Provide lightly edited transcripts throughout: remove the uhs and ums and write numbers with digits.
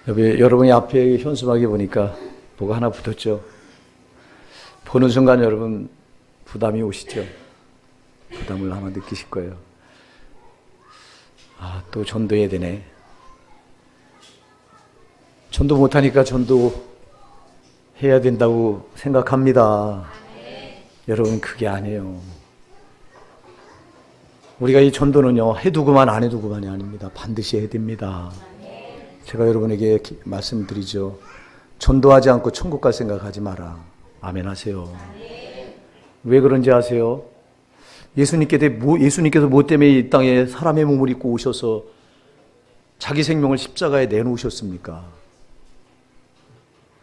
여러분이 앞에 현수막에 보니까 뭐가 하나 붙었죠. 보는 순간 여러분 부담이 오시죠. 부담을 아마 느끼실 거예요. 아, 또 전도해야 되네. 전도 못하니까 전도 해야 된다고 생각합니다. 여러분 그게 아니에요. 우리가 이 전도는요, 해두고만 안 해두고만이 아닙니다. 반드시 해야 됩니다. 제가 여러분에게 말씀드리죠. 전도하지 않고 천국 갈 생각하지 마라. 아멘 하세요. 왜 그런지 아세요? 예수님께서 뭐 때문에 이 땅에 사람의 몸을 입고 오셔서 자기 생명을 십자가에 내놓으셨습니까?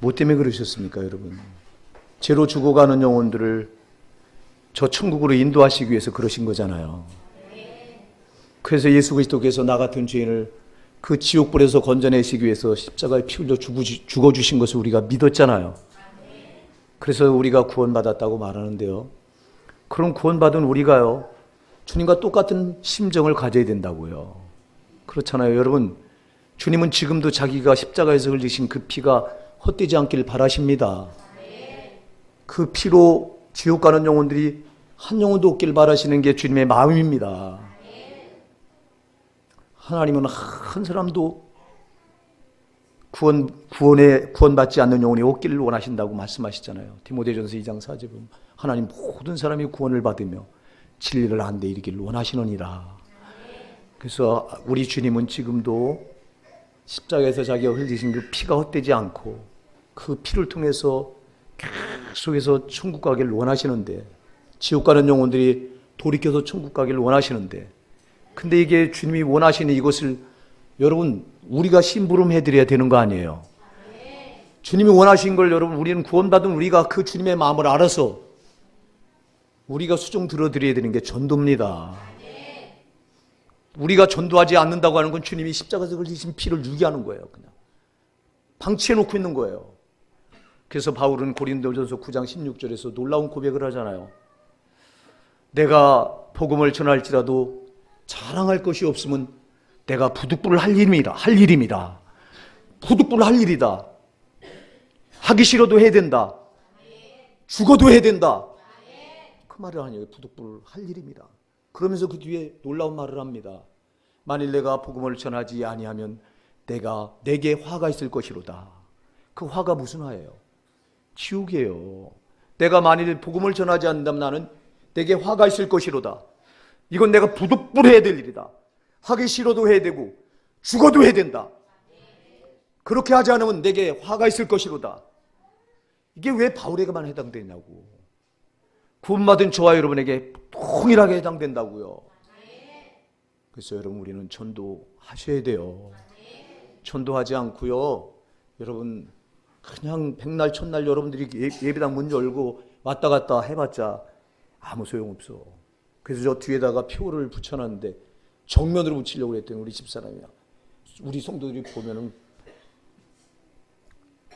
뭐 때문에 그러셨습니까, 여러분? 죄로 죽어가는 영혼들을 저 천국으로 인도하시기 위해서 그러신 거잖아요. 그래서 예수 그리스도께서 나 같은 죄인을 그 지옥불에서 건져내시기 위해서 십자가에 피 흘려 죽어주신 것을 우리가 믿었잖아요. 그래서 우리가 구원받았다고 말하는데요. 그럼 구원받은 우리가요, 주님과 똑같은 심정을 가져야 된다고요. 그렇잖아요. 여러분, 주님은 지금도 자기가 십자가에서 흘리신 그 피가 헛되지 않기를 바라십니다. 그 피로 지옥 가는 영혼들이 한 영혼도 없길 바라시는 게 주님의 마음입니다. 하나님은 한 사람도 구원받지 않는 영혼이 없기를 원하신다고 말씀하시잖아요. 디모데전서 2장 4절 보면 하나님 모든 사람이 구원을 받으며 진리를 안 데 이르기를 원하시느니라. 그래서 우리 주님은 지금도 십자가에서 자기가 흘리신 그 피가 헛되지 않고 그 피를 통해서 계속해서 천국 가기를 원하시는데, 지옥 가는 영혼들이 돌이켜서 천국 가기를 원하시는데, 근데 이게 주님이 원하시는 이것을 여러분 우리가 심부름해 드려야 되는 거 아니에요? 주님이 원하신 걸 여러분, 우리는 구원받은 우리가 그 주님의 마음을 알아서 우리가 수종 들어드려야 되는 게 전도입니다. 우리가 전도하지 않는다고 하는 건 주님이 십자가에서 흘리신 피를 유기하는 거예요. 그냥 방치해 놓고 있는 거예요. 그래서 바울은 고린도전서 9장 16절에서 놀라운 고백을 하잖아요. 내가 복음을 전할지라도 자랑할 것이 없으면 내가 부득불을 할 일입니다. 부득불을 할 일이다. 하기 싫어도 해야 된다. 죽어도 해야 된다. 그 말을 하니까 부득불을 할 일입니다. 그러면서 그 뒤에 놀라운 말을 합니다. 만일 내가 복음을 전하지 아니하면 내게 화가 있을 것이로다. 그 화가 무슨 화예요? 지옥이에요. 내가 만일 복음을 전하지 않는다면 나는 내게 화가 있을 것이로다. 이건 내가 부득불 해야 될 일이다. 하기 싫어도 해야 되고 죽어도 해야 된다. 그렇게 하지 않으면 내게 화가 있을 것이로다. 이게 왜 바울에게만 해당되냐고. 구원받은 저와 여러분에게 동일하게 해당된다고요. 그래서 여러분 우리는 전도하셔야 돼요. 전도하지 않고요, 여러분 그냥 백날 첫날 여러분들이 예배당 문 열고 왔다 갔다 해봤자 아무 소용없어. 그래서 저 뒤에다가 표를 붙여놨는데 정면으로 붙이려고 했더니 우리 집사람이야, 우리 성도들이 보면은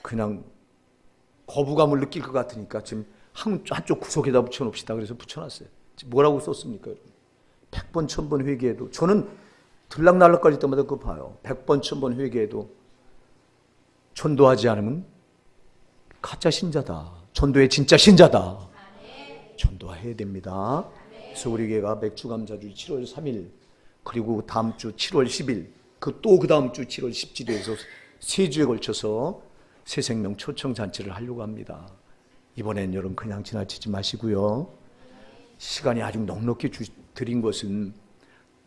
그냥 거부감을 느낄 것 같으니까 지금 한쪽 구석에다 붙여놓읍시다. 그래서 붙여놨어요. 뭐라고 썼습니까, 여러분? 100번 1000번 회개해도, 저는 들락날락거릴 때마다 그거 봐요. 100번 1000번 회개해도 전도하지 않으면 가짜 신자다. 전도의 진짜 신자다. 전도해야 됩니다. 그래서 우리 교회가 맥주감사주 7월 3일, 그리고 다음 주 7월 10일, 그 다음 주 7월 17일에서 3주에 걸쳐서 새생명 초청잔치를 하려고 합니다. 이번엔 여러분 그냥 지나치지 마시고요. 시간이 아주 넉넉히 드린 것은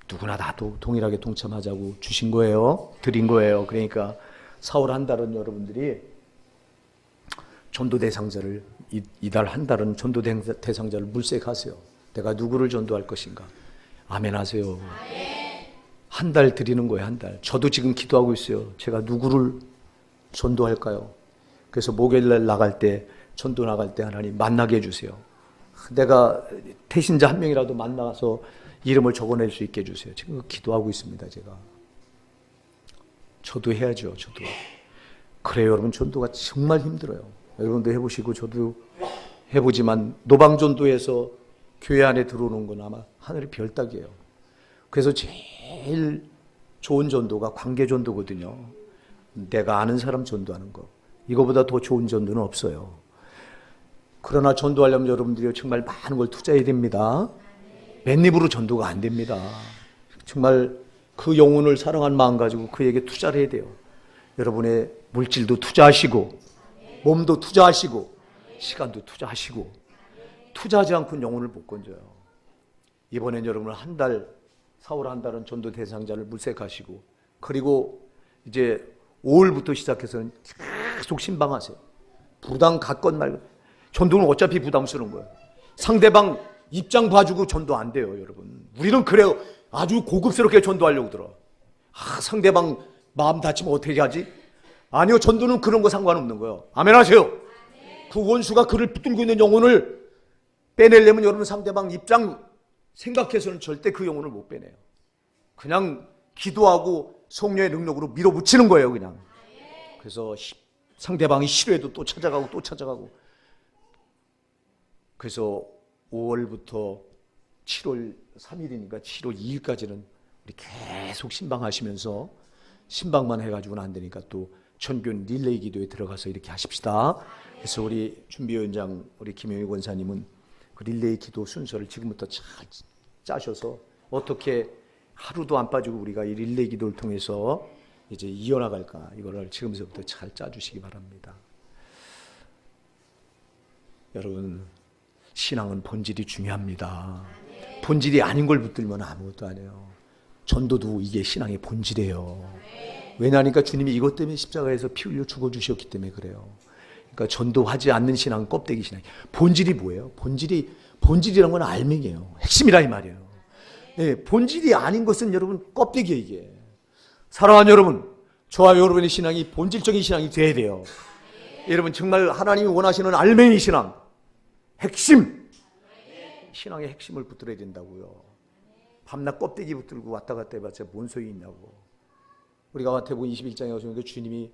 누구나 다도 동일하게 동참하자고 주신 거예요. 드린 거예요. 그러니까 4월 한 달은 여러분들이 전도 대상자를, 이달 한 달은 전도 대상자를 물색하세요. 내가 누구를 전도할 것인가. 아멘 하세요. 한 달 드리는 거예요. 한 달. 저도 지금 기도하고 있어요. 제가 누구를 전도할까요? 그래서 목요일날 나갈 때, 전도 나갈 때 하나님 만나게 해주세요. 내가 태신자 한 명이라도 만나서 이름을 적어낼 수 있게 해주세요. 지금 기도하고 있습니다. 제가. 저도 해야죠. 저도. 그래요. 여러분 전도가 정말 힘들어요. 여러분도 해보시고 저도 해보지만 노방전도에서 교회 안에 들어오는 건 아마 하늘의 별 따기예요. 그래서 제일 좋은 전도가 관계전도거든요. 내가 아는 사람 전도하는 거. 이거보다 더 좋은 전도는 없어요. 그러나 전도하려면 여러분들이 정말 많은 걸 투자해야 됩니다. 맨입으로 전도가 안 됩니다. 정말 그 영혼을 사랑하는 마음 가지고 그에게 투자를 해야 돼요. 여러분의 물질도 투자하시고 몸도 투자하시고 시간도 투자하시고 투자하지 않고는 영혼을 못 건져요. 이번엔 여러분 4월 한 달은 전도 대상자를 물색하시고 그리고 이제 5월부터 시작해서는 계속 신방하세요. 부담 갖건 말건. 전도는 어차피 부담스러운 거예요. 상대방 입장 봐주고 전도 안 돼요, 여러분. 우리는 그래요. 아주 고급스럽게 전도하려고 들어. 상대방 마음 다치면 어떻게 하지? 아니요, 전도는 그런 거 상관없는 거예요. 아멘 하세요. 그 원수가 그를 붙들고 있는 영혼을 빼내려면 여러분 상대방 입장 생각해서는 절대 그 영혼을 못 빼내요. 그냥 기도하고 성령의 능력으로 밀어붙이는 거예요, 그냥. 그래서 상대방이 싫어해도 또 찾아가고 또 찾아가고. 그래서 5월부터 7월 3일이니까 7월 2일까지는 우리 계속 신방하시면서 신방만 해가지고는 안 되니까 또 전교인 릴레이 기도에 들어가서 이렇게 하십시다. 그래서 우리 준비위원장 우리 김영희 권사님은 그 릴레이 기도 순서를 지금부터 잘 짜셔서 어떻게 하루도 안 빠지고 우리가 이 릴레이 기도를 통해서 이제 이어나갈까 이거를 지금서부터 잘 짜주시기 바랍니다. 여러분 신앙은 본질이 중요합니다. 본질이 아닌 걸 붙들면 아무것도 아니에요. 전도도 이게 신앙의 본질이에요. 왜냐하니까 주님이 이것 때문에 십자가에서 피 흘려 죽어주셨기 때문에 그래요. 그러니까 전도하지 않는 신앙은 껍데기 신앙. 본질이 뭐예요? 본질이란 건 알맹이에요. 핵심이라 이 말이에요. 네, 본질이 아닌 것은 여러분 껍데기예요 이게. 사랑하는 여러분, 저와 여러분의 신앙이 본질적인 신앙이 돼야 돼요. 여러분 정말 하나님이 원하시는 알맹이 신앙, 핵심, 신앙의 핵심을 붙들어야 된다고요. 밤낮 껍데기 붙들고 왔다 갔다 해봤자 뭔 소용이 있냐고. 우리가 마태복음 21장에 가서 주님이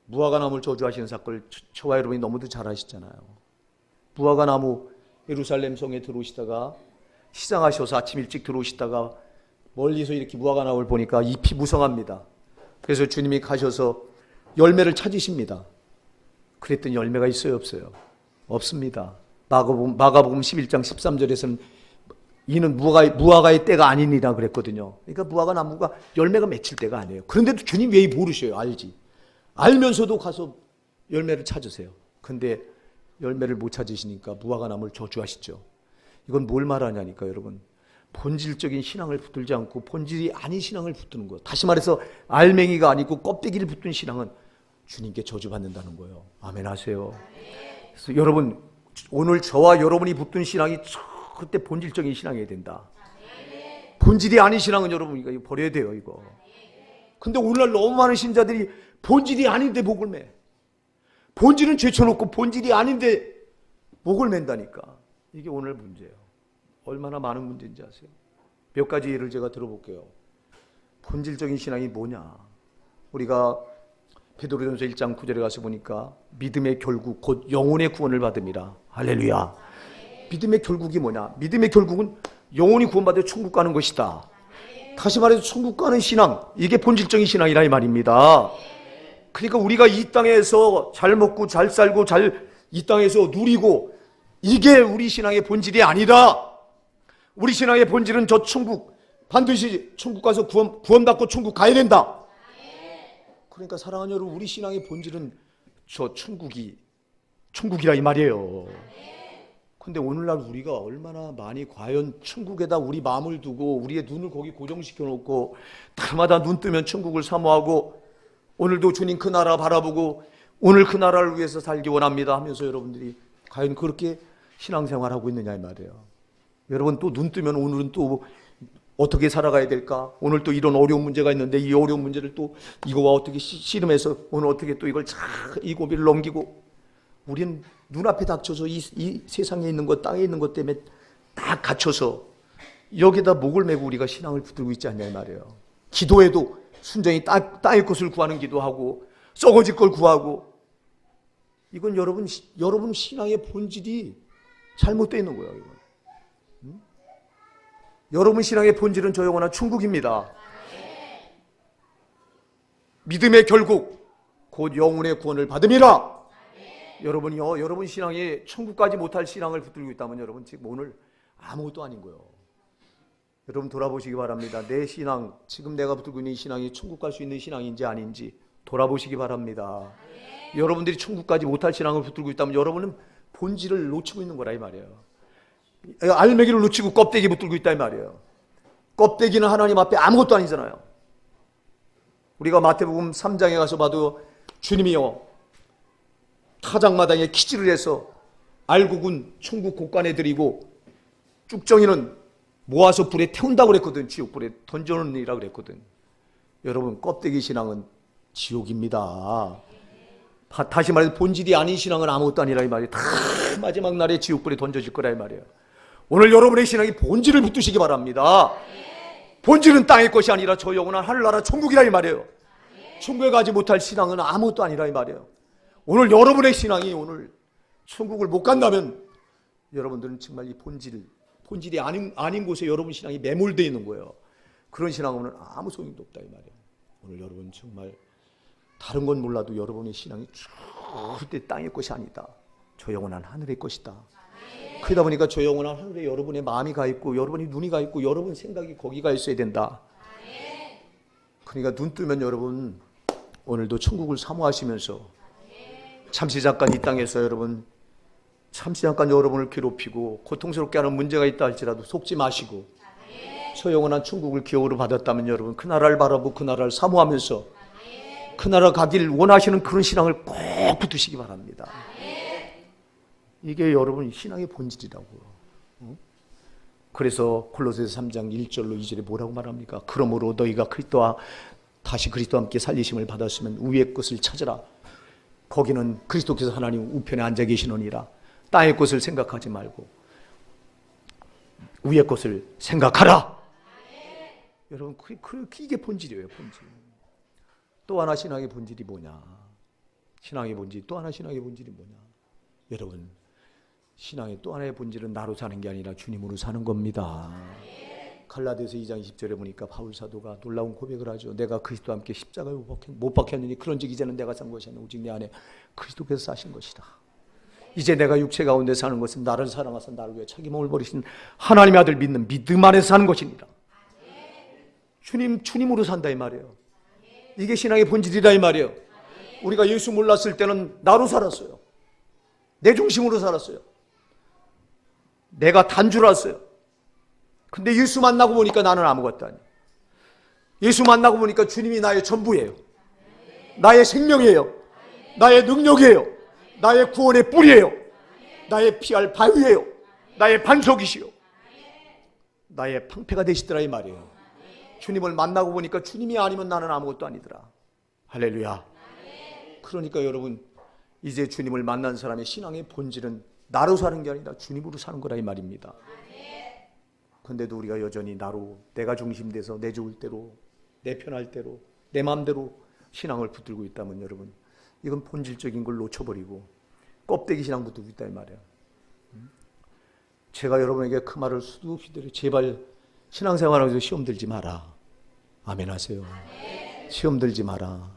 무화과나무를 저주하시는 사건을 저와 여러분이 너무도 잘 아시잖아요. 무화과나무 예루살렘 성에 들어오시다가 시장하셔서 아침 일찍 들어오시다가 멀리서 이렇게 무화과나무를 보니까 잎이 무성합니다. 그래서 주님이 가셔서 열매를 찾으십니다. 그랬더니 열매가 있어요, 없어요? 없습니다. 마가복음 11장 13절에서는 이는 무화과의 때가 아니니라 그랬거든요. 그러니까 무화과 나무가 열매가 맺힐 때가 아니에요. 그런데도 주님 왜 모르셔요? 알지. 알면서도 가서 열매를 찾으세요. 근데 열매를 못 찾으시니까 무화과 나무를 저주하시죠. 이건 뭘 말하냐니까 여러분. 본질적인 신앙을 붙들지 않고 본질이 아닌 신앙을 붙드는 거예요. 다시 말해서 알맹이가 아니고 껍데기를 붙든 신앙은 주님께 저주받는다는 거예요. 아멘 하세요. 그래서 여러분 오늘 저와 여러분이 붙든 신앙이 그때 본질적인 신앙이어야 된다. 본질이 아닌 신앙은 여러분 이거 버려야 돼요 이거. 근데 오늘날 너무 많은 신자들이 본질이 아닌데 목을 매. 본질은 제쳐놓고 본질이 아닌데 목을 맨다니까. 이게 오늘 문제예요. 얼마나 많은 문제인지 아세요? 몇 가지 예를 제가 들어볼게요. 본질적인 신앙이 뭐냐. 우리가 베드로전서 1장 9절에 가서 보니까 믿음의 결국 곧 영혼의 구원을 받음이라. 할렐루야. 믿음의 결국이 뭐냐? 믿음의 결국은 영혼이 구원받아 천국 가는 것이다. 다시 말해서 천국 가는 신앙, 이게 본질적인 신앙이라 이 말입니다. 그러니까 우리가 이 땅에서 잘 먹고 잘 살고 이 땅에서 누리고 이게 우리 신앙의 본질이 아니다. 우리 신앙의 본질은 저 천국, 반드시 천국 가서 구원받고 천국 가야 된다. 그러니까 사랑하는 여러분, 우리 신앙의 본질은 저 천국이라 이 말이에요. 근데 오늘날 우리가 얼마나 많이 과연 천국에다 우리 마음을 두고 우리의 눈을 거기 고정시켜 놓고 날마다 눈 뜨면 천국을 사모하고 오늘도 주님 그 나라 바라보고 오늘 그 나라를 위해서 살기 원합니다 하면서 여러분들이 과연 그렇게 신앙생활하고 있느냐 이 말이에요. 여러분 또 눈 뜨면 오늘은 또 어떻게 살아가야 될까? 오늘 또 이런 어려운 문제가 있는데 이 어려운 문제를 또 이거와 어떻게 씨름해서 오늘 어떻게 또 이걸 이 고비를 넘기고 우리는 눈앞에 닥쳐서 이 세상에 있는 것, 땅에 있는 것 때문에 다 갇혀서 여기다 목을 메고 우리가 신앙을 붙들고 있지 않냐 이 말이에요. 기도해도 순전히 땅의 것을 구하는 기도하고 썩어질 걸 구하고 이건 여러분 신앙의 본질이 잘못되어 있는 거예요. 이건. 여러분 신앙의 본질은 저 영원한 천국입니다. 믿음의 결국 곧 영혼의 구원을 받음이라. 여러분이요, 여러분 신앙이 천국까지 못할 신앙을 붙들고 있다면 여러분 지금 오늘 아무것도 아닌 거예요. 여러분 돌아보시기 바랍니다. 내 신앙, 지금 내가 붙들고 있는 이 신앙이 천국 갈 수 있는 신앙인지 아닌지 돌아보시기 바랍니다. 여러분들이 천국까지 못할 신앙을 붙들고 있다면 여러분은 본질을 놓치고 있는 거라 이 말이에요. 알맹이를 놓치고 껍데기 붙들고 있다 이 말이에요. 껍데기는 하나님 앞에 아무것도 아니잖아요. 우리가 마태복음 3장에 가서 봐도 주님이요, 타작마당에 키질을 해서 알곡은 천국 곳간에 들이고 쭉정이는 모아서 불에 태운다고 그랬거든. 지옥불에 던져놓으리라 그랬거든. 여러분, 껍데기 신앙은 지옥입니다. 다시 말해서 본질이 아닌 신앙은 아무것도 아니라 이 말이에요. 다 마지막 날에 지옥불에 던져질 거라 이 말이에요. 오늘 여러분의 신앙이 본질을 붙드시기 바랍니다. 본질은 땅의 것이 아니라 저 영원한 하늘나라 천국이라 이 말이에요. 천국에 가지 못할 신앙은 아무것도 아니라 이 말이에요. 오늘 여러분의 신앙이 오늘 천국을 못 간다면 여러분들은 정말 이 본질이 아닌 곳에 여러분 신앙이 매몰되어 있는 거예요. 그런 신앙은 아무 소용도 없다 이 말이에요. 오늘 여러분 정말 다른 건 몰라도 여러분의 신앙이 절대 땅의 것이 아니다. 저 영원한 하늘의 것이다. 그러다 보니까 저 영원한 하늘에 여러분의 마음이 가 있고 여러분의 눈이 가 있고 여러분 생각이 거기 가 있어야 된다. 그러니까 눈 뜨면 여러분 오늘도 천국을 사모하시면서 잠시 잠깐 이 땅에서 여러분 잠시 잠깐 여러분을 괴롭히고 고통스럽게 하는 문제가 있다 할지라도 속지 마시고 저 영원한 천국을 기업으로 받았다면 여러분 그 나라를 바라보고 그 나라를 사모하면서 그 나라 가길 원하시는 그런 신앙을 꼭 붙으시기 바랍니다. 이게 여러분 신앙의 본질이라고요. 그래서 골로새서 3장 1절로 2절에 뭐라고 말합니까? 그러므로 너희가 다시 그리스도와 함께 살리심을 받았으면 위의 것을 찾으라. 거기는 그리스도께서 하나님 우편에 앉아 계시느니라. 땅의 것을 생각하지 말고 위의 것을 생각하라. 여러분 이게 본질이에요. 본질. 또 하나 신앙의 본질이 뭐냐? 신앙의 본질, 또 하나 신앙의 본질이 뭐냐? 여러분 신앙의 또 하나의 본질은 나로 사는 게 아니라 주님으로 사는 겁니다. 갈라디아서 2장 20절에 보니까 바울 사도가 놀라운 고백을 하죠. 내가 그리스도와 함께 십자가에 못 박혔느니 그런즉 이제는 내가 산 것이 아니라 오직 내 안에 그리스도께서 사신 것이다. 이제 내가 육체 가운데 사는 것은 나를 사랑하사 나를 위해 자기 몸을 버리신 하나님의 아들 믿는 믿음 안에서 사는 것입니다. 주님으로 산다 이 말이에요. 이게 신앙의 본질이다 이 말이에요. 우리가 예수 몰랐을 때는 나로 살았어요. 내 중심으로 살았어요. 내가 단 줄 알았어요. 근데 예수 만나고 보니까 나는 아무것도 아니에요. 예수 만나고 보니까 주님이 나의 전부예요. 나의 생명이에요. 나의 능력이에요. 나의 구원의 뿌리예요. 나의 피할 바위예요. 나의 반석이시요. 나의 방패가 되시더라 이 말이에요. 주님을 만나고 보니까 주님이 아니면 나는 아무것도 아니더라. 할렐루야. 그러니까 여러분 이제 주님을 만난 사람의 신앙의 본질은 나로 사는 게 아니라 주님으로 사는 거라 이 말입니다. 그런데도 우리가 여전히 나로 내가 중심돼서 내 좋을 대로 내 편할 대로 내 마음대로 신앙을 붙들고 있다면 여러분 이건 본질적인 걸 놓쳐버리고 껍데기 신앙 붙들고 있다 이 말이에요. 제가 여러분에게 그 말을 수두룩히 드려 제발 신앙생활하면서 시험 들지 마라. 아멘 하세요. 시험 들지 마라.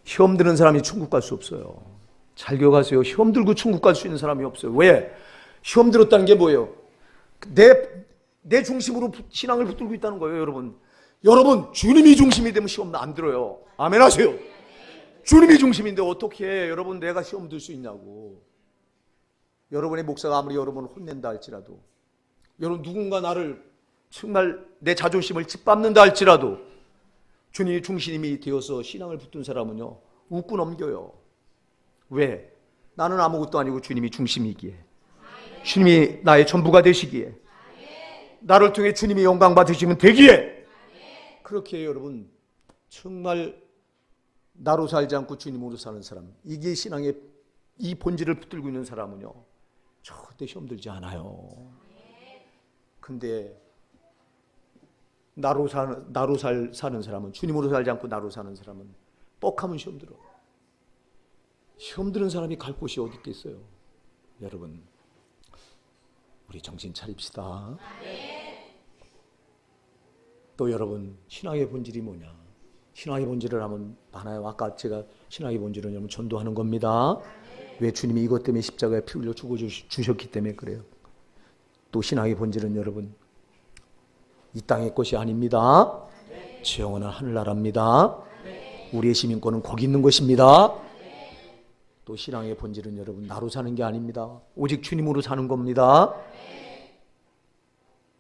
시험 드는 사람이 천국 갈 수 없어요. 잘 기억하세요. 시험 들고 천국 갈 수 있는 사람이 없어요. 왜? 시험 들었다는 게 뭐예요? 내 중심으로 신앙을 붙들고 있다는 거예요. 여러분 주님이 중심이 되면 시험 안 들어요. 아멘 하세요. 주님이 중심인데 어떻게 여러분 내가 시험 들 수 있냐고. 여러분의 목사가 아무리 여러분을 혼낸다 할지라도 여러분 누군가 나를 정말 내 자존심을 짓밟는다 할지라도 주님이 중심이 되어서 신앙을 붙든 사람은요 웃고 넘겨요. 왜? 나는 아무것도 아니고 주님이 중심이기에 주님이 나의 전부가 되시기에 나를 통해 주님이 영광 받으시면 되기에 그렇게 여러분 정말 나로 살지 않고 주님으로 사는 사람 이게 신앙의 이 본질을 붙들고 있는 사람은요 절대 시험 들지 않아요. 근데 나로 사는 사람은 주님으로 살지 않고 나로 사는 사람은 뻑하면 시험 들어. 시험 드는 사람이 갈 곳이 어디 있겠어요. 여러분 우리 정신 차립시다. 또 여러분 신앙의 본질이 뭐냐. 신앙의 본질을 하면 많아요. 아까 제가 신앙의 본질은 여러분 전도하는 겁니다. 왜 주님이 이것 때문에 십자가에 피 흘려 죽어주셨기 때문에 그래요. 또 신앙의 본질은 여러분 이 땅의 것이 아닙니다. 영원한 하늘나라입니다. 우리의 시민권은 거기 있는 것입니다. 또 신앙의 본질은 여러분 나로 사는 게 아닙니다. 오직 주님으로 사는 겁니다.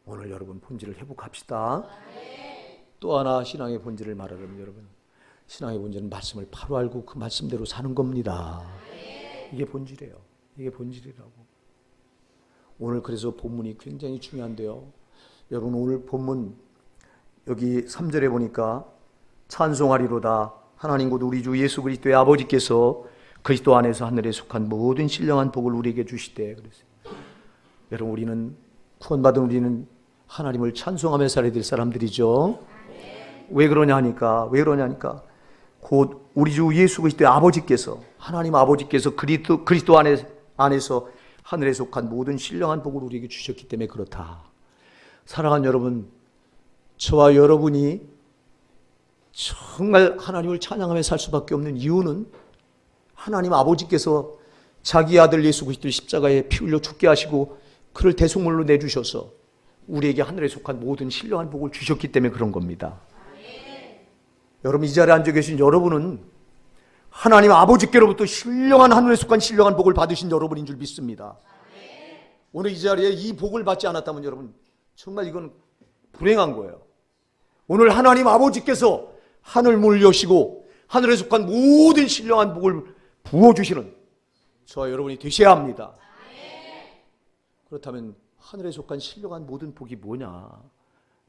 오늘 여러분 본질을 회복합시다. 또 하나 신앙의 본질을 말하려면 여러분 신앙의 본질은 말씀을 바로 알고 그 말씀대로 사는 겁니다. 이게 본질이에요. 이게 본질이라고. 오늘 그래서 본문이 굉장히 중요한데요. 여러분 오늘 본문 여기 3절에 보니까 찬송하리로다 하나님 곧 우리 주 예수 그리스도의 아버지께서 그리스도 안에서 하늘에 속한 모든 신령한 복을 우리에게 주시되 그랬어요. 여러분 우리는 구원받은 우리는 하나님을 찬송하며 살아야 될 사람들이죠. 왜 그러냐니까 곧 우리 주 예수 그리스도의 아버지께서 하나님 아버지께서 그리스도 안에서 하늘에 속한 모든 신령한 복을 우리에게 주셨기 때문에 그렇다. 사랑하는 여러분, 저와 여러분이 정말 하나님을 찬양하며 살 수밖에 없는 이유는 하나님 아버지께서 자기 아들 예수 그리스도를 십자가에 피 흘려 죽게 하시고 그를 대속물로 내주셔서 우리에게 하늘에 속한 모든 신령한 복을 주셨기 때문에 그런 겁니다. 여러분 이 자리에 앉아 계신 여러분은 하나님 아버지께로부터 신령한 하늘에 속한 신령한 복을 받으신 여러분인 줄 믿습니다. 오늘 이 자리에 이 복을 받지 않았다면 여러분 정말 이건 불행한 거예요. 오늘 하나님 아버지께서 하늘 문을 여시고 하늘에 속한 모든 신령한 복을 부어주시는 저와 여러분이 되셔야 합니다. 그렇다면 하늘에 속한 신령한 모든 복이 뭐냐?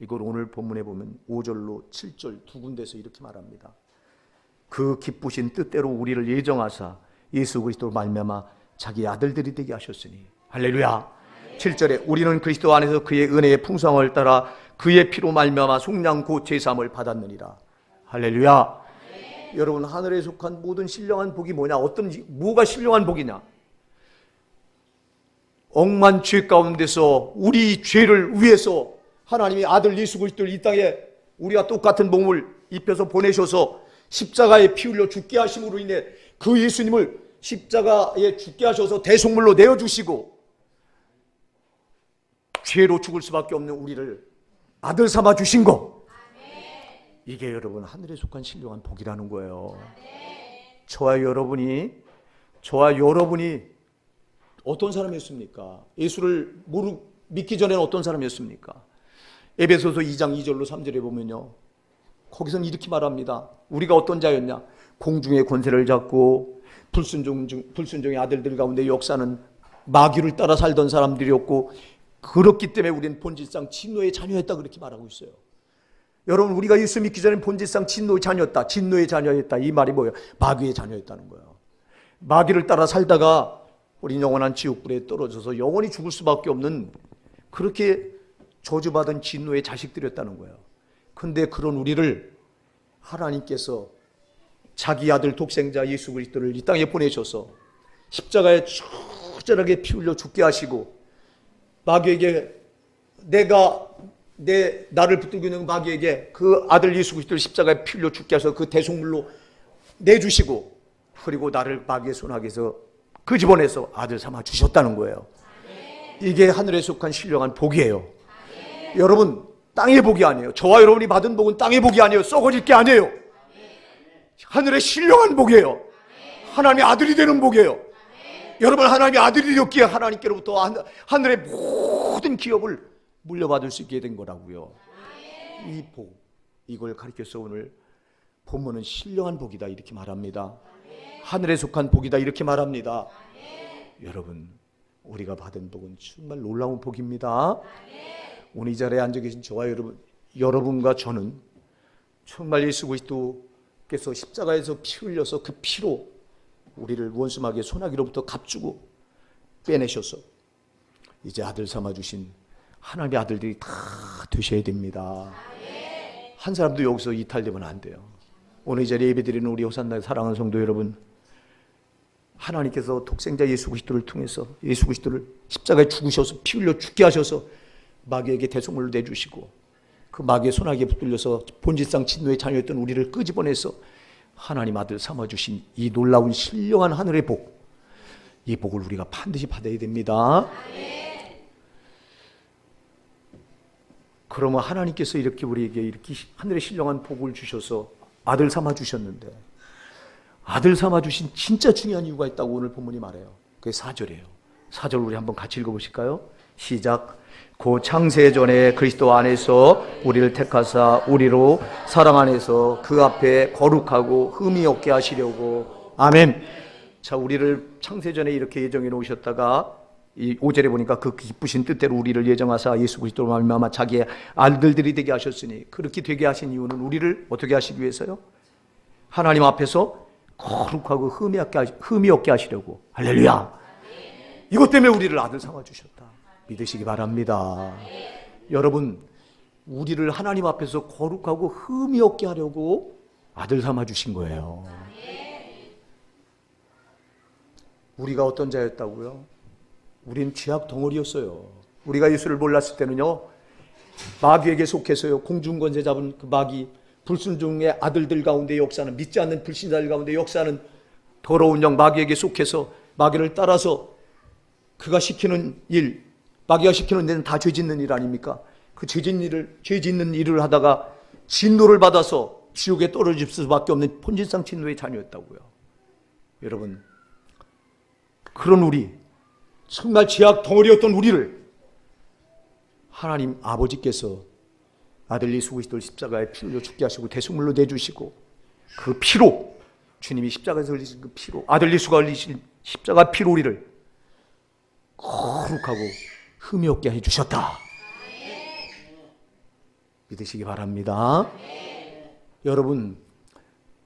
이걸 오늘 본문에 보면 5절로 7절 두 군데서 이렇게 말합니다. 그 기쁘신 뜻대로 우리를 예정하사 예수 그리스도로 말미암아 자기 아들들이 되게 하셨으니 할렐루야. 7절에 우리는 그리스도 안에서 그의 은혜의 풍성을 따라 그의 피로 말미암아 속량 곧 제사함을 받았느니라. 할렐루야. 여러분 하늘에 속한 모든 신령한 복이 뭐냐? 뭐가 신령한 복이냐? 억만 죄 가운데서 우리 죄를 위해서 하나님이 아들 예수 그리스도를 이 땅에 우리와 똑같은 몸을 입혀서 보내셔서 십자가에 피 흘려 죽게 하심으로 인해 그 예수님을 십자가에 죽게 하셔서 대속물로 내어주시고 죄로 죽을 수밖에 없는 우리를 아들 삼아 주신 것, 이게 여러분 하늘에 속한 신령한 복이라는 거예요. 저와 여러분이 어떤 사람이었습니까? 예수를 믿기 전에는 어떤 사람이었습니까? 에베소서 2장 2절로 3절에 보면요, 거기서는 이렇게 말합니다. 우리가 어떤 자였냐? 공중의 권세를 잡고 불순종의 아들들 가운데 역사는 마귀를 따라 살던 사람들이었고, 그렇기 때문에 우리는 본질상 진노의 자녀였다, 그렇게 말하고 있어요. 여러분, 우리가 예수 믿기 전에 본질상 진노의 자녀였다, 진노의 자녀였다, 이 말이 뭐예요? 마귀의 자녀였다는 거예요. 마귀를 따라 살다가 우리 영원한 지옥불에 떨어져서 영원히 죽을 수밖에 없는, 그렇게 저주받은 진노의 자식들이었다는 거예요. 근데 그런 우리를 하나님께서 자기 아들 독생자 예수 그리스도를 이 땅에 보내셔서 십자가에 처절하게 피 흘려 죽게 하시고, 마귀에게 나를 붙들고 있는 마귀에게 그 아들 예수 그리스도를 십자가에 피 흘려 죽게 하셔서 그 대속물로 내주시고, 그리고 나를 마귀의 손아귀에서 그 집어내서 아들 삼아 주셨다는 거예요. 이게 하늘에 속한 신령한 복이에요. 여러분, 땅의 복이 아니에요. 저와 여러분이 받은 복은 땅의 복이 아니에요. 썩어질 게 아니에요. 하늘의 신령한 복이에요. 하나님의 아들이 되는 복이에요. 여러분, 하나님의 아들이 되었기에 하나님께로부터 하늘의 모든 기업을 물려받을 수 있게 된 거라고요. 이 복, 이걸 가리켜서 오늘 본문은 신령한 복이다, 이렇게 말합니다. 하늘에 속한 복이다, 이렇게 말합니다. 여러분, 우리가 받은 복은 정말 놀라운 복입니다. 오늘 이 자리에 앉아 계신 저와 여러분과 저는 정말 예수 그리스도께서 십자가에서 피 흘려서 그 피로 우리를 원수 마귀의 손아귀로부터 값주고 빼내셔서 이제 아들 삼아주신 하나님의 아들들이 다 되셔야 됩니다. 한 사람도 여기서 이탈되면 안 돼요. 오늘 이 자리에 예배드리는 우리 호산나의 사랑하는 성도 여러분, 하나님께서 독생자 예수 그리스도를 통해서 예수 그리스도를 십자가에 죽으셔서 피 흘려 죽게 하셔서 마귀에게 대속물을 내주시고 그 마귀의 손아귀에 붙들려서 본질상 진노의 자녀였던 우리를 끄집어내서 하나님 아들 삼아주신 이 놀라운 신령한 하늘의 복, 이 복을 우리가 반드시 받아야 됩니다. 그러면 하나님께서 이렇게 우리에게 이렇게 하늘의 신령한 복을 주셔서 아들 삼아 주셨는데, 아들 삼아 주신 진짜 중요한 이유가 있다고 오늘 본문이 말해요. 그게 4절이에요. 4절 우리 한번 같이 읽어보실까요? 시작. 고 창세전에 그리스도 안에서 우리를 택하사 우리로 사랑 안에서 그 앞에 거룩하고 흠이 없게 하시려고. 아멘. 자, 우리를 창세전에 이렇게 예정해 놓으셨다가 이 5절에 보니까 그 기쁘신 뜻대로 우리를 예정하사 예수 그리스도로 말미암아 자기의 아들들이 되게 하셨으니, 그렇게 되게 하신 이유는 우리를 어떻게 하시기 위해서요? 하나님 앞에서 거룩하고 흠이 없게 하시려고. 할렐루야. 이것 때문에 우리를 아들 삼아 주셨다. 믿으시기 바랍니다. 여러분, 우리를 하나님 앞에서 거룩하고 흠이 없게 하려고 아들 삼아 주신 거예요. 우리가 어떤 자였다고요? 우린 죄악 덩어리였어요. 우리가 예수를 몰랐을 때는요, 마귀에게 속해서요, 공중권세 잡은 그 마귀, 불순종의 아들들 가운데 역사는, 믿지 않는 불신자들 가운데 역사는 더러운 영 마귀에게 속해서 마귀를 따라서 그가 시키는 일, 마귀가 시키는 데는 다 죄 짓는 일 아닙니까? 그 죄 짓는 일을 하다가 진노를 받아서 지옥에 떨어질 수밖에 없는 본질상 진노의 자녀였다고요. 여러분, 그런 우리, 정말 죄악 덩어리였던 우리를 하나님 아버지께서 아들 예수 그리스도를 십자가에 피 흘려 죽게 하시고 대속물로 내주시고, 그 피로, 주님이 십자가에서 흘리신 그 피로, 아들 예수가 흘리신 십자가 피로 우리를 거룩하고 흠이 없게 해주셨다. 믿으시기 바랍니다. 여러분,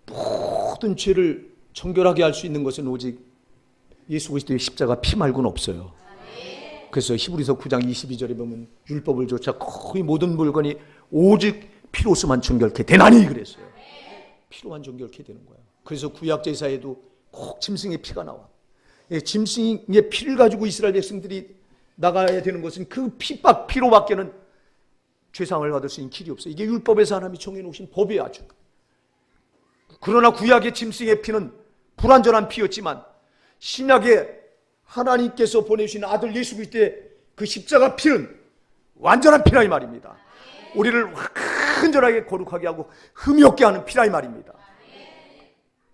모든 죄를 정결하게 할 수 있는 것은 오직 예수 그리스도의 십자가 피 말고는 없어요. 그래서 히브리서 9장 22절에 보면 율법을 조차 거의 모든 물건이 오직 피로서만 정결케 되나니 그랬어요. 피로만 정결케 되는 거예요. 그래서 구약 제사에도 꼭 짐승의 피가 나와. 짐승의 피를 가지고 이스라엘 백성들이 나가야 되는 것은 그 피로밖에는 죄상을 받을 수 있는 길이 없어요. 이게 율법에서 하나님이 정해놓으신 법이에요. 아주. 그러나 구약의 짐승의 피는 불완전한 피였지만 신약에 하나님께서 보내주신 아들 예수 그리스도의 그 십자가 피는 완전한 피라 이 말입니다. 우리를 완전하게 거룩하게 하고 흠이 없게 하는 피라 이 말입니다.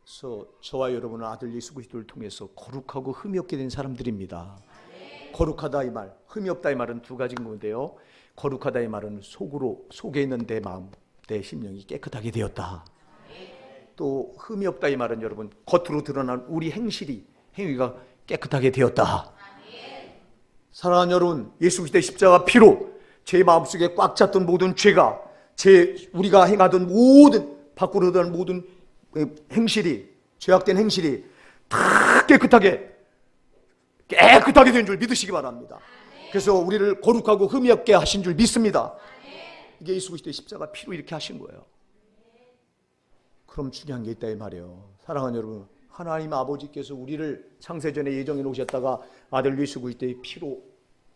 그래서 저와 여러분은 아들 예수 그리스도를 통해서 거룩하고 흠이 없게 된 사람들입니다. 거룩하다 이 말, 흠이 없다 이 말은 두 가지인 건데요. 거룩하다 이 말은 속에 있는 내 마음, 내 심령이 깨끗하게 되었다. 또 흠이 없다 이 말은 여러분, 겉으로 드러난 우리 행위가 깨끗하게 되었다. 사랑하는 여러분, 예수 그리스도의 십자가 피로 제 마음속에 꽉 찼던 모든 죄가, 우리가 행하던 모든, 밖으로 드러난 모든 행실이, 죄악된 행실이 다 깨끗하게 된 줄 믿으시기 바랍니다. 그래서 우리를 거룩하고 흠이 없게 하신 줄 믿습니다. 이게 예수 그리스도의 십자가 피로 이렇게 하신 거예요. 그럼 중요한 게 있다 이 말이에요. 사랑하는 여러분, 하나님 아버지께서 우리를 창세전에 예정해 놓으셨다가 아들 예수 그리스도의 피로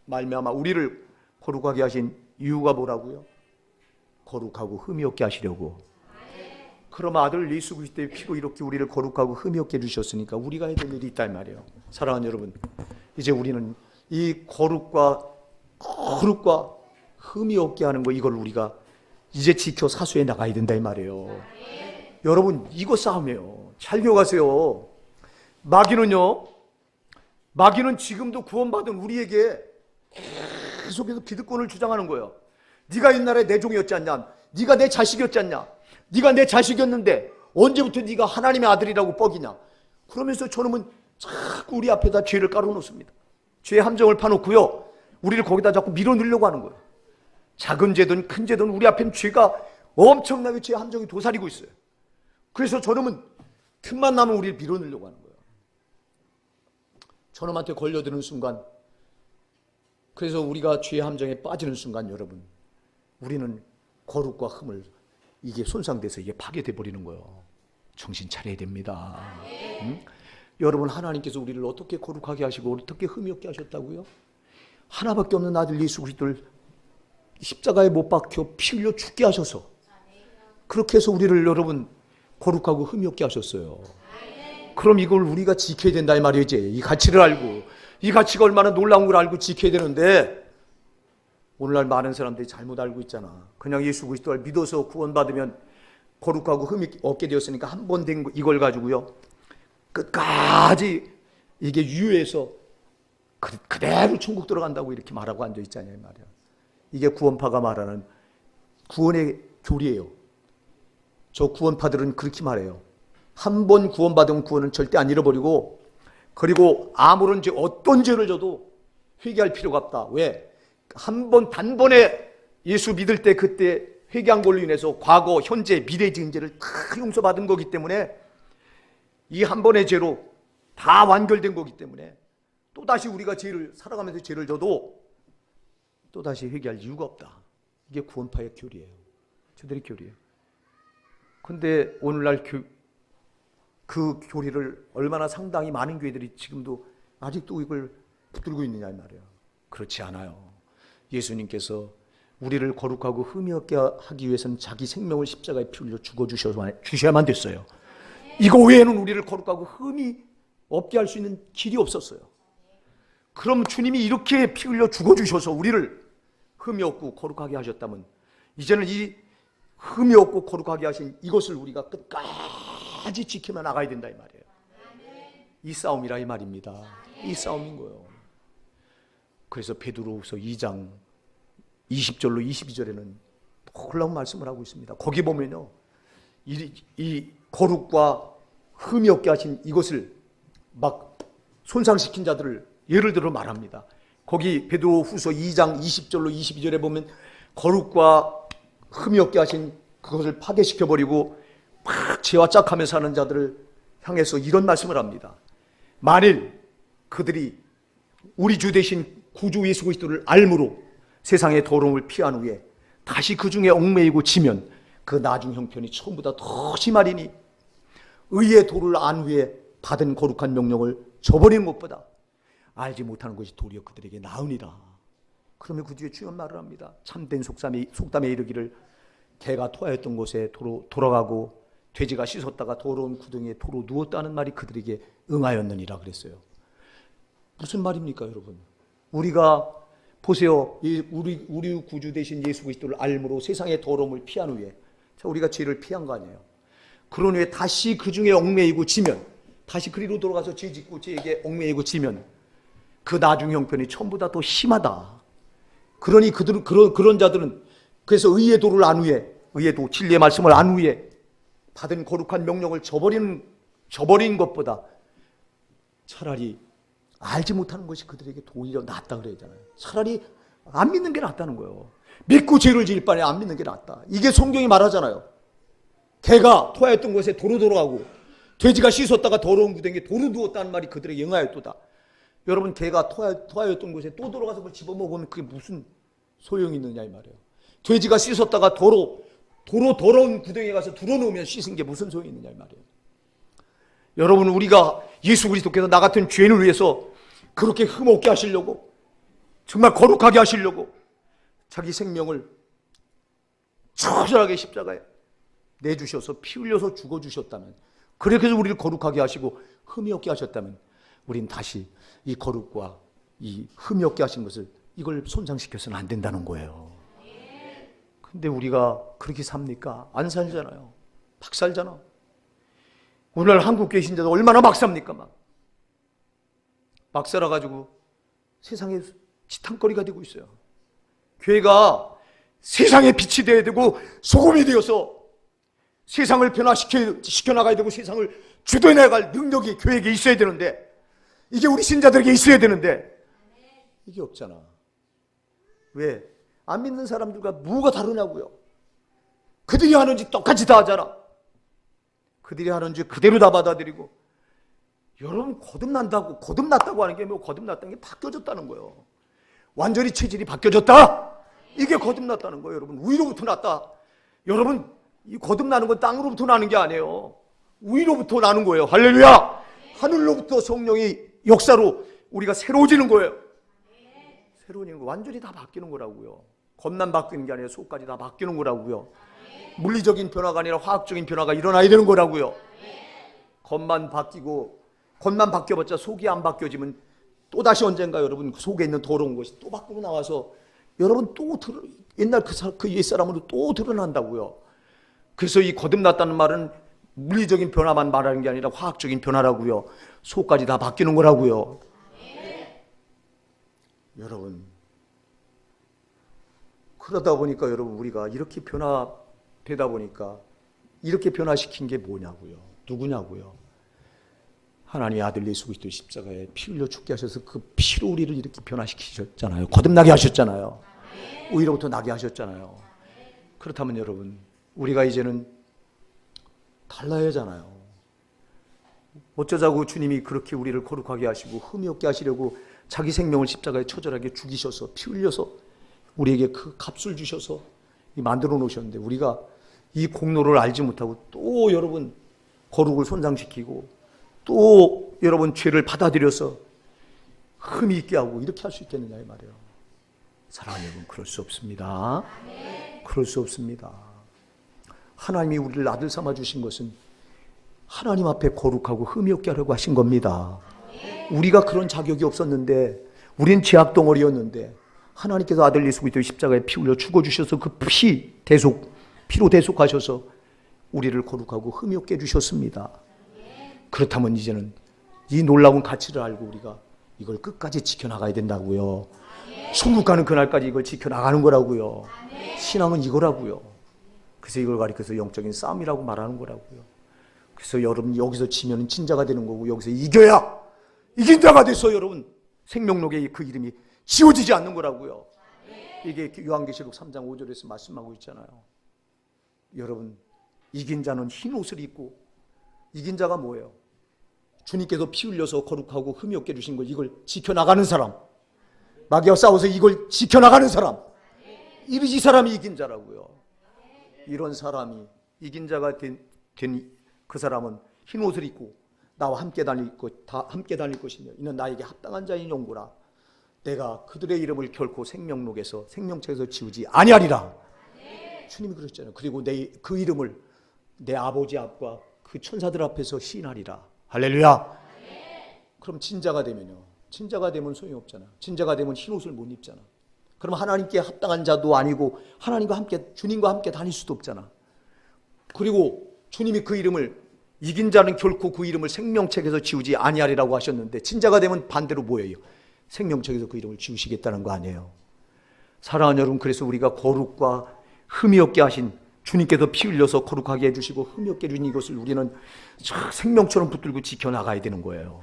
말미암아 우리를 거룩하게 하신 이유가 뭐라고요? 거룩하고 흠이 없게 하시려고. 그럼 아들 예수 그리스도의 피로 이렇게 우리를 거룩하고 흠이 없게 해주셨으니까 우리가 해야 될 일이 있다 이 말이에요. 사랑하는 여러분, 이제 우리는 이 거룩과 흠이 없게 하는 거, 이걸 우리가 이제 지켜 사수해 나가야 된다 이 말이에요. 여러분, 이거 싸움이에요. 잘 기억하세요. 마귀는 지금도 구원받은 우리에게 계속해서 기득권을 주장하는 거예요. 네가 옛날에 내 종이었지 않냐? 네가 내 자식이었지 않냐? 네가 내 자식이었는데 언제부터 네가 하나님의 아들이라고 뻑이냐? 그러면서 저놈은 자꾸 우리 앞에다 죄를 깔아놓습니다. 죄의 함정을 파놓고요, 우리를 거기다 자꾸 밀어넣으려고 하는 거예요. 작은 죄든 큰 죄든 우리 앞엔 죄가 엄청나게 죄의 함정이 도사리고 있어요. 그래서 저놈은 틈만 나면 우리를 밀어넣으려고 하는 거예요. 저놈한테 걸려드는 순간, 그래서 우리가 죄의 함정에 빠지는 순간 여러분, 우리는 거룩과 흠을, 이게 손상돼서 이게 파괴돼 버리는 거예요. 정신 차려야 됩니다. 응? 여러분, 하나님께서 우리를 어떻게 거룩하게 하시고 어떻게 흠이 없게 하셨다고요? 하나밖에 없는 아들 예수 그리스도를 십자가에 못 박혀 피 흘려 죽게 하셔서, 그렇게 해서 우리를 여러분 거룩하고 흠이 없게 하셨어요. 그럼 이걸 우리가 지켜야 된다 이 말이지. 이 가치를 알고, 이 가치가 얼마나 놀라운 걸 알고 지켜야 되는데, 오늘날 많은 사람들이 잘못 알고 있잖아. 그냥 예수 그리스도를 믿어서 구원받으면 거룩하고 흠이 없게 되었으니까 한 번 된 이걸 가지고요 끝까지 이게 유효해서 그대로 천국 들어간다고 이렇게 말하고 앉아 있잖아요 말이야. 이게 구원파가 말하는 구원의 교리예요. 저 구원파들은 그렇게 말해요. 한 번 구원받은 구원은 절대 안 잃어버리고, 그리고 아무런 죄, 어떤 죄를 져도 회개할 필요가 없다. 왜? 한 번 단번에 예수 믿을 때 그때 회개한 걸로 인해서 과거, 현재, 미래 지은 죄를 다 용서받은 거기 때문에, 이 한 번의 죄로 다 완결된 거기 때문에 또다시 우리가 죄를 살아가면서 죄를 져도 또다시 회개할 이유가 없다. 이게 구원파의 교리예요. 저들의 교리예요. 근데 오늘날 그 교리를 얼마나 상당히 많은 교회들이 지금도 아직도 이걸 붙들고 있느냐 이 말이에요. 그렇지 않아요. 예수님께서 우리를 거룩하고 흠이 없게 하기 위해서는 자기 생명을 십자가에 피 흘려 죽어주셔야만 됐어요. 이거 외에는 우리를 거룩하고 흠이 없게 할 수 있는 길이 없었어요. 그럼 주님이 이렇게 피 흘려 죽어주셔서 우리를 흠이 없고 거룩하게 하셨다면, 이제는 이 흠이 없고 거룩하게 하신 이것을 우리가 끝까지 지키며 나가야 된다 이 말이에요. 이 싸움이라 이 말입니다. 이 싸움인 거예요. 그래서 베드로후서 2장 20절로 22절에는 놀라운 말씀을 하고 있습니다. 거기 보면요, 이 거룩과 흠이 없게 하신 이것을 막 손상시킨 자들을 예를 들어 말합니다. 거기 베드로후서 2장 20절로 22절에 보면 거룩과 흠이 없게 하신 그것을 파괴시켜버리고 막 죄와 짝하며 사는 자들을 향해서 이런 말씀을 합니다. 만일 그들이 우리 주 되신 구주 예수 그리스도를 알므로 세상의 더러움을 피한 후에 다시 그 중에 얽매이고 지면 그 나중 형편이 처음보다 더 심하리니, 의의 도를 안 후에 받은 거룩한 명령을 저버리는 것보다 알지 못하는 것이 도리어 그들에게 나으니라. 그러면 그 뒤에 중요한 말을 합니다. 참된 속담에 이르기를 개가 토하였던 곳에 돌아가고 돼지가 씻었다가 더러운 구덩이에 도로 누웠다는 말이 그들에게 응하였느니라 그랬어요. 무슨 말입니까 여러분? 우리가 보세요. 우리 구주 되신 예수 그리스도를 알므로 세상의 더러움을 피한 후에, 우리가 죄를 피한 거 아니에요. 그런 후에 다시 그 중에 얽매이고 지면, 다시 그리로 돌아가서 죄 짓고 죄에게 얽매이고 지면 그 나중 형편이 처음보다 더 심하다. 그러니 그런 자들은 그래서 의의 도를 안 후에, 의의 도, 진리의 말씀을 안 후에 받은 거룩한 명령을 저버린 것보다 차라리 알지 못하는 것이 그들에게 오히려 낫다 그러잖아요. 차라리 안 믿는 게 낫다는 거예요. 믿고 죄를 지을 바에 안 믿는 게 낫다. 이게 성경이 말하잖아요. 개가 토하였던 곳에 도로 돌아가고 돼지가 씻었다가 더러운 구덩이에 도로 누웠다는 말이 그들에게 응하였도다. 여러분, 개가 토하였던 곳에 또 돌아가서 그걸 집어먹으면 그게 무슨 소용이 있느냐 이 말이에요. 돼지가 씻었다가 도로 더러운 구덩이에 가서 들어놓으면 씻은 게 무슨 소용이 있느냐 이 말이에요. 여러분, 우리가 예수 그리스도께서 나 같은 죄인을 위해서 그렇게 흠없게 하시려고, 정말 거룩하게 하시려고 자기 생명을 처절하게 십자가에 내주셔서 피 흘려서 죽어주셨다면, 그렇게 해서 우리를 거룩하게 하시고 흠이 없게 하셨다면, 우린 다시 이 거룩과 이 흠이 없게 하신 것을 이걸 손상시켜서는 안 된다는 거예요. 근데 우리가 그렇게 삽니까? 안 살잖아요. 막 살잖아. 오늘 한국 계신자도 얼마나 막 삽니까? 막 살아가지고 세상에 지탄거리가 되고 있어요. 교회가 세상의 빛이 되어야 되고 소금이 되어서 세상을 변화시켜 나가야 되고 세상을 주도해 나갈 능력이 교회에게 있어야 되는데, 이게 우리 신자들에게 있어야 되는데 이게 없잖아. 왜? 안 믿는 사람들과 뭐가 다르냐고요. 그들이 하는 짓 똑같이 다 하잖아. 그들이 하는 짓 그대로 다 받아들이고. 여러분, 거듭났다고 하는 게 뭐, 거듭났다는 게 바뀌어졌다는 거예요. 완전히 체질이 바뀌어졌다. 이게 거듭났다는 거예요. 여러분, 위로부터 났다. 여러분, 이 거듭나는 건 땅으로부터 나는 게 아니에요. 위로부터 나는 거예요. 할렐루야. 하늘로부터 성령이 역사로 우리가 새로워지는 거예요. 새로워지는 거, 완전히 다 바뀌는 거라고요. 겉만 바뀌는 게 아니라 속까지 다 바뀌는 거라고요. 물리적인 변화가 아니라 화학적인 변화가 일어나야 되는 거라고요. 겉만 바뀌어봤자 속이 안 바뀌어지면 또다시 언젠가 여러분 속에 있는 더러운 것이 또 밖으로 나와서 여러분 또 옛날 그 옛사람으로 또 드러난다고요. 그래서 이 거듭났다는 말은 물리적인 변화만 말하는 게 아니라 화학적인 변화라고요. 속까지 다 바뀌는 거라고요. 여러분, 그러다 보니까 여러분 우리가 이렇게 변화되다 보니까 이렇게 변화시킨 게 뭐냐고요. 누구냐고요. 하나님의 아들 예수 그리스도 십자가에 피 흘려 죽게 하셔서 그 피로 우리를 이렇게 변화시키셨잖아요. 거듭나게 하셨잖아요. 오히려부터 나게 하셨잖아요. 그렇다면 여러분, 우리가 이제는 달라야 하잖아요. 어쩌자고 주님이 그렇게 우리를 거룩하게 하시고 흠이 없게 하시려고 자기 생명을 십자가에 처절하게 죽이셔서 피 흘려서 우리에게 그 값을 주셔서 만들어 놓으셨는데 우리가 이 공로를 알지 못하고 또 여러분 거룩을 손상시키고 또 여러분 죄를 받아들여서 흠이 있게 하고 이렇게 할 수 있겠느냐 이 말이에요. 사랑하는 여러분, 그럴 수 없습니다. 그럴 수 없습니다. 하나님이 우리를 아들 삼아 주신 것은 하나님 앞에 거룩하고 흠이 없게 하려고 하신 겁니다. 우리가 그런 자격이 없었는데, 우린 죄악 덩어리였는데 하나님께서 아들 예수 그리스도의 십자가에 피 흘려 죽어주셔서 그 피로 대속하셔서 우리를 거룩하고 흠이 없게 해주셨습니다. 그렇다면 이제는 이 놀라운 가치를 알고 우리가 이걸 끝까지 지켜나가야 된다고요. 천국 가는 그날까지 이걸 지켜나가는 거라고요. 신앙은 이거라고요. 그래서 이걸 가리켜서 영적인 싸움이라고 말하는 거라고요. 그래서 여러분 여기서 지면 진자가 되는 거고 여기서 이겨야 이긴 자가 돼서 여러분 생명록에 그 이름이 지워지지 않는 거라고요. 이게 요한계시록 3장 5절에서 말씀하고 있잖아요. 여러분, 이긴 자는 흰 옷을 입고, 이긴 자가 뭐예요? 주님께서 피 흘려서 거룩하고 흠이 없게 해주신 걸 이걸 지켜나가는 사람, 마귀와 싸워서 이걸 지켜나가는 사람, 이 사람이 이긴 자라고요. 이런 사람이 이긴 자가 된 그 사람은 흰 옷을 입고 나와 함께 다닐 것이며 이는 나에게 합당한 자인 용구라. 내가 그들의 이름을 결코 생명록에서 생명책에서 지우지 아니하리라. 주님이 그러셨잖아요. 그리고 그 이름을 내 아버지 앞과 그 천사들 앞에서 시인하리라. 할렐루야. 그럼 진자가 되면요, 진자가 되면 소용이 없잖아. 진자가 되면 흰 옷을 못 입잖아. 그럼 하나님께 합당한 자도 아니고 하나님과 함께, 주님과 함께 다닐 수도 없잖아. 그리고 주님이 그 이름을, 이긴 자는 결코 그 이름을 생명책에서 지우지 아니하리라고 하셨는데 진자가 되면 반대로 뭐예요? 생명책에서 그 이름을 지우시겠다는 거 아니에요. 사랑하는 여러분, 그래서 우리가 거룩과 흠이 없게 하신 주님께서 피 흘려서 거룩하게 해주시고 흠이 없게 해주신 이것을 우리는 생명처럼 붙들고 지켜나가야 되는 거예요.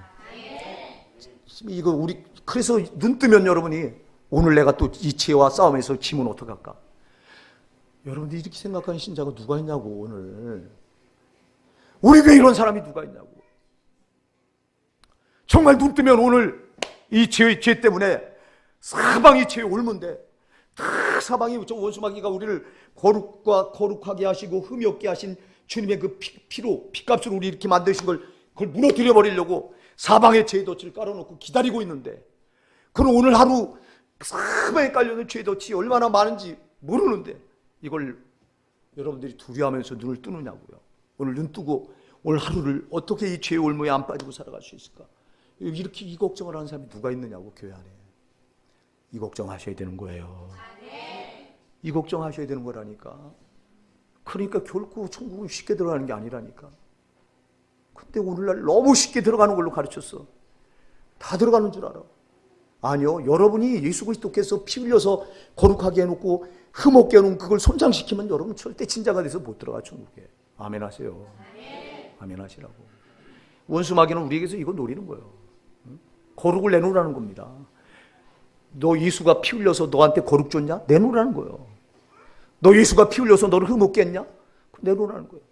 이거 우리 그래서 눈 뜨면 여러분이 오늘 내가 또 이 죄와 싸움에서 지면 어떡할까? 여러분들이 이렇게 생각하는 신자가 누가 있냐고. 오늘 우리 교회에 이런 사람이 누가 있냐고. 정말 눈 뜨면 오늘 이 죄 때문에 사방이 죄의 올무인데 다 사방이 저 원수마귀가 우리를 거룩하게 하시고 흠이 없게 하신 주님의 그 피로 피값으로 우리 이렇게 만드신 걸 그걸 무너뜨려 버리려고 사방에 죄의 덫을 깔아놓고 기다리고 있는데, 그럼 오늘 하루 사방에 깔려있는 죄의 덫이 얼마나 많은지 모르는데 이걸 여러분들이 두려워하면서 눈을 뜨느냐고요. 오늘 눈 뜨고 오늘 하루를 어떻게 이 죄의 올무에 안 빠지고 살아갈 수 있을까? 이렇게 이 걱정을 하는 사람이 누가 있느냐고. 교회 안에 이 걱정하셔야 되는 거예요. 이 걱정하셔야 되는 거라니까. 그러니까 결코 천국은 쉽게 들어가는 게 아니라니까. 근데 오늘날 너무 쉽게 들어가는 걸로 가르쳤어. 다 들어가는 줄 알아. 아니요, 여러분이 예수 그리스도께서 피 흘려서 거룩하게 해놓고 흠없게 해놓은 그걸 손상시키면 여러분 절대 진자가 돼서 못 들어가 천국에. 아멘 하세요. 아멘 하시라고. 원수 마귀는 우리에게서 이거 노리는 거예요. 거룩을 내놓으라는 겁니다. 너 예수가 피 흘려서 너한테 거룩 줬냐? 내놓으라는 거예요. 너 예수가 피 흘려서 너를 흠없게 했냐? 내놓으라는 거예요.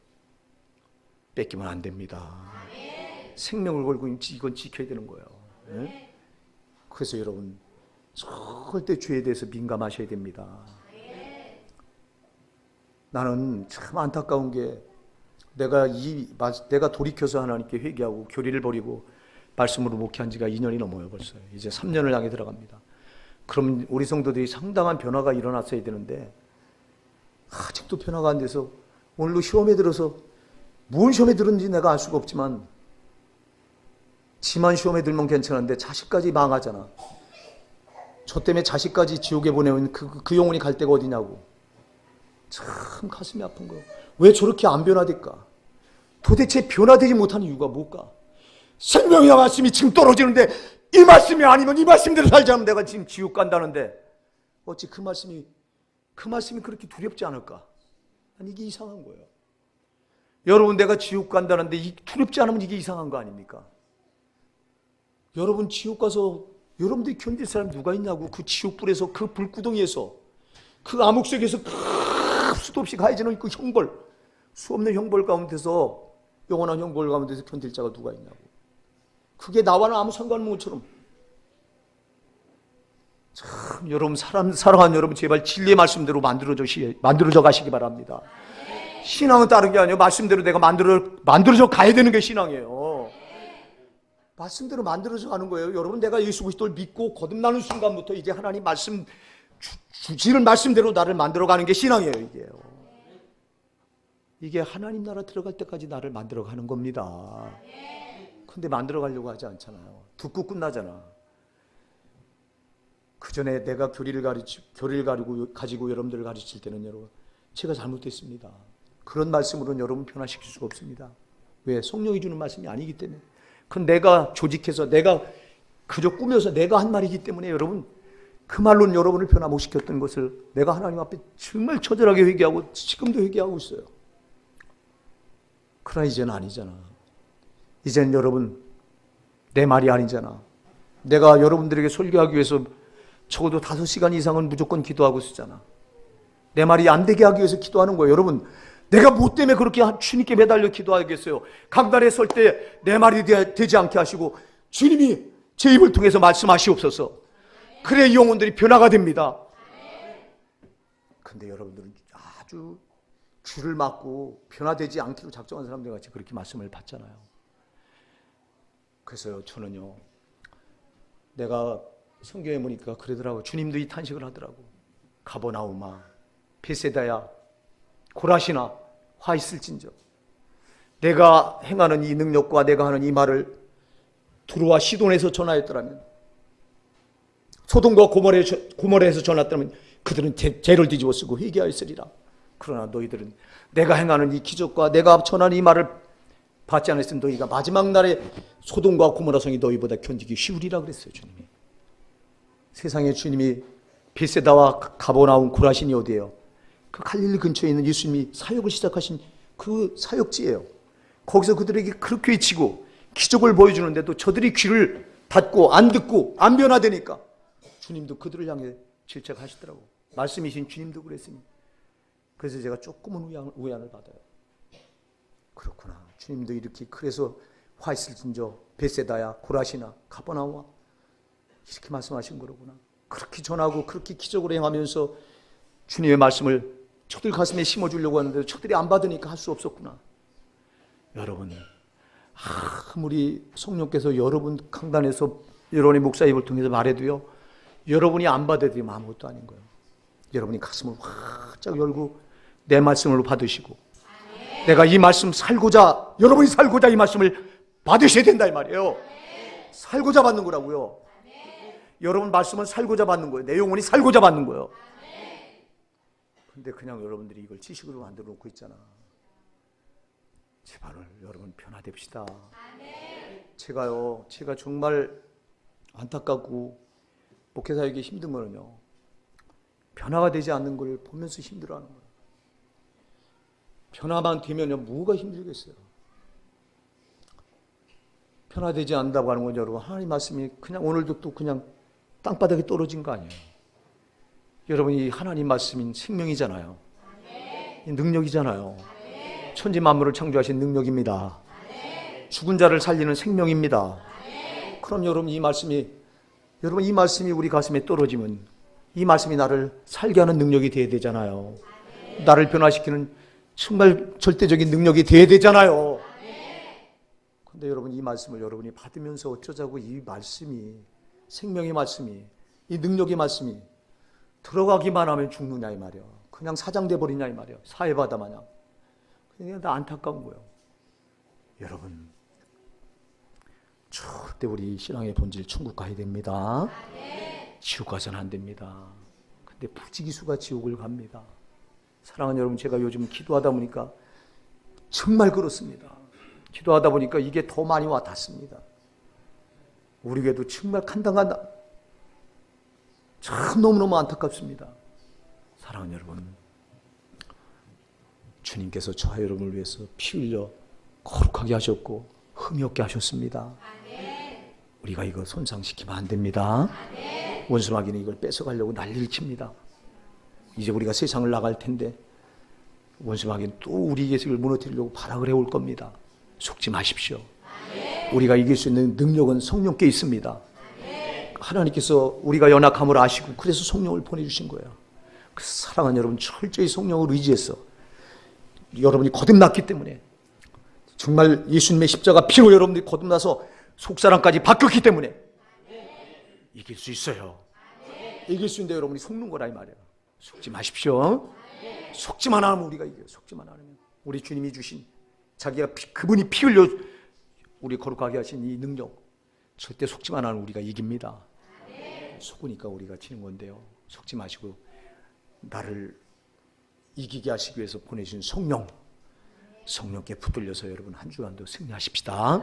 뺏기면 안 됩니다. 생명을 걸고 이건 지켜야 되는 거예요. 네? 그래서 여러분 절대 죄에 대해서 민감하셔야 됩니다. 나는 참 안타까운 게 내가 돌이켜서 하나님께 회개하고 교리를 버리고 말씀으로 목회한 지가 2년이 넘어요. 벌써 이제 3년을 향해 들어갑니다. 그럼 우리 성도들이 상당한 변화가 일어났어야 되는데 아직도 변화가 안 돼서 오늘도 시험에 들어서 무슨 시험에 들었는지 내가 알 수가 없지만 지만 시험에 들면 괜찮은데 자식까지 망하잖아. 저 때문에 자식까지 지옥에 보내면 그 영혼이 갈 데가 어디냐고. 참 가슴이 아픈 거예요. 왜 저렇게 안 변화될까? 도대체 변화되지 못하는 이유가 뭘까? 생명의 말씀이 지금 떨어지는데 이 말씀이 아니면 이 말씀대로 살지 않으면 내가 지금 지옥 간다는데 어찌 그 말씀이 그렇게 두렵지 않을까? 아니, 이게 이상한 거예요. 여러분, 내가 지옥 간다는데 두렵지 않으면 이게 이상한 거 아닙니까? 여러분, 지옥 가서 여러분들이 견딜 사람이 누가 있냐고. 그 지옥불에서, 그 불구덩이에서, 그 암흑 속에서 수도 없이 가해지는 그 형벌, 수없는 형벌 가운데서, 영원한 형벌 가운데서 견딜 자가 누가 있냐고. 그게 나와는 아무 상관없는 것처럼. 참, 여러분, 사랑하는 여러분, 제발 진리의 말씀대로 만들어져 가시기 바랍니다. 신앙은 다른 게 아니에요. 말씀대로 내가 만들어져 가야 되는 게 신앙이에요. 말씀대로 만들어져 가는 거예요. 여러분, 내가 예수 그리스도를 믿고 거듭나는 순간부터 이제 하나님 말씀 주시는 말씀대로 나를 만들어 가는 게 신앙이에요. 이게 하나님 나라 들어갈 때까지 나를 만들어 가는 겁니다. 근데 만들어 가려고 하지 않잖아요. 듣고 끝나잖아. 그 전에 내가 교리를 가지고 여러분들을 가르칠 때는 여러분, 제가 잘못됐습니다. 그런 말씀으로는 여러분 변화시킬 수가 없습니다. 왜? 성령이 주는 말씀이 아니기 때문에. 그건 내가 조직해서, 내가 그저 꾸며서 내가 한 말이기 때문에 여러분, 그 말로는 여러분을 변화 못 시켰던 것을 내가 하나님 앞에 정말 처절하게 회개하고 지금도 회개하고 있어요. 그러나 이제는 아니잖아. 이제는 여러분, 내 말이 아니잖아. 내가 여러분들에게 설교하기 위해서 적어도 5시간 이상은 무조건 기도하고 있었잖아. 내 말이 안 되게 하기 위해서 기도하는 거예요. 여러분, 내가 뭐 때문에 그렇게 주님께 매달려 기도하겠어요? 강단에 설 때 내 말이 되지 않게 하시고 주님이 제 입을 통해서 말씀하시옵소서. 그래 이 영혼들이 변화가 됩니다. 근데 여러분들은 아주 귀를 막고 변화되지 않기로 작정한 사람들 같이 그렇게 말씀을 받잖아요. 그래서 저는요, 내가 성경에 보니까 그러더라고. 주님도 이 탄식을 하더라고. 가버나움아, 베세다야, 고라시나 화 있을진저. 내가 행하는 이 능력과 내가 하는 이 말을 두루와 시돈에서 전하였더라면, 소돔과 고모라에서 전했다면 그들은 죄를 뒤집어 쓰고 회개하였으리라. 그러나 너희들은 내가 행하는 이 기적과 내가 전하는 이 말을 받지 않았으면 너희가 마지막 날에 소돔과 고모라 성이 너희보다 견디기 쉬우리라 그랬어요. 주님이. 세상에 주님이 베세다와 가버나움 고라신이 어디예요? 그 갈릴리 근처에 있는 예수님이 사역을 시작하신 그 사역지예요. 거기서 그들에게 그렇게 외치고 기적을 보여주는데도 저들이 귀를 닫고 안 듣고 안 변화되니까 주님도 그들을 향해 질책하시더라고. 말씀이신 주님도 그랬으니. 그래서 제가 조금은 우연을 받아요. 그렇구나. 주님도 이렇게 그래서 화 있을진저 베세다야 고라시나 가버나움아 이렇게 말씀하신 거로구나. 그렇게 전하고 그렇게 기적으로 행하면서 주님의 말씀을 저들 가슴에 심어주려고 하는데 저들이 안 받으니까 할 수 없었구나. 여러분, 아무리 성령께서 여러분 강단에서 여러분의 목사 입을 통해서 말해도요, 여러분이 안 받아들이면 아무것도 아닌 거예요. 여러분이 가슴을 활짝 열고 내 말씀으로 받으시고 내가 이 말씀 살고자, 여러분이 살고자 이 말씀을 받으셔야 된다 이 말이에요. 살고자 받는 거라고요. 여러분 말씀은 살고자 받는 거예요. 내 영혼이 살고자 받는 거예요. 근데 그냥 여러분들이 이걸 지식으로 만들어 놓고 있잖아. 제발 여러분 변화됩시다. 제가 정말 안타깝고 목회사에게 힘든 거는요, 변화가 되지 않는 걸 보면서 힘들어하는 거예요. 변화만 되면요, 뭐가 힘들겠어요. 변화되지 않는다고 하는 건 여러분, 하나님 말씀이 그냥 오늘도 또 그냥 땅바닥에 떨어진 거 아니에요. 여러분이 하나님 말씀인 생명이잖아요. 능력이잖아요. 천지 만물을 창조하신 능력입니다. 죽은 자를 살리는 생명입니다. 그럼 여러분 이 말씀이 우리 가슴에 떨어지면 이 말씀이 나를 살게 하는 능력이 되어야 되잖아요. 나를 변화시키는 정말 절대적인 능력이 되어야 되잖아요. 근데 여러분 이 말씀을 여러분이 받으면서 어쩌자고 이 말씀이, 생명의 말씀이 이 능력의 말씀이 들어가기만 하면 죽느냐 이 말이야. 그냥 사장돼 버리냐 이 말이야. 사해바다 마냥. 그냥 나 안타까운 거예요. 여러분, 절대 우리 신앙의 본질 천국 가야 됩니다. 지옥 가서는 안 됩니다. 근데 부지기수가 지옥을 갑니다. 사랑하는 여러분, 제가 요즘 기도하다 보니까 정말 그렇습니다. 기도하다 보니까 이게 더 많이 와 닿습니다. 우리에게도 정말 간당간당, 참 너무너무 안타깝습니다. 사랑하는 여러분, 주님께서 저와 여러분을 위해서 피 흘려 거룩하게 하셨고 흠이 없게 하셨습니다. 우리가 이거 손상시키면 안 됩니다. 원수마귀는 이걸 뺏어가려고 난리를 칩니다. 이제 우리가 세상을 나갈 텐데 원수마귀는 또 우리에게 무너뜨리려고 발악을 해올 겁니다. 속지 마십시오. 우리가 이길 수 있는 능력은 성령께 있습니다. 하나님께서 우리가 연약함을 아시고 그래서 성령을 보내주신 거예요. 그래서 사랑하는 여러분, 철저히 성령을 의지해서 여러분이 거듭났기 때문에, 정말 예수님의 십자가 피로 여러분들이 거듭나서 속사람까지 바뀌었기 때문에 이길 수 있어요. 이길 수 있는데 여러분이 속는 거라 이 말이에요. 속지 마십시오. 속지만 않으면 우리가 이겨요. 속지만 않으면. 우리 주님이 주신 자기가 그분이 피 흘려 우리 거룩하게 하신 이 능력, 절대 속지만 않으면 우리가 이깁니다. 속으니까 우리가 지는 건데요. 속지 마시고 나를 이기게 하시기 위해서 보내신 성령께 붙들려서 여러분 한 주간도 승리하십시다.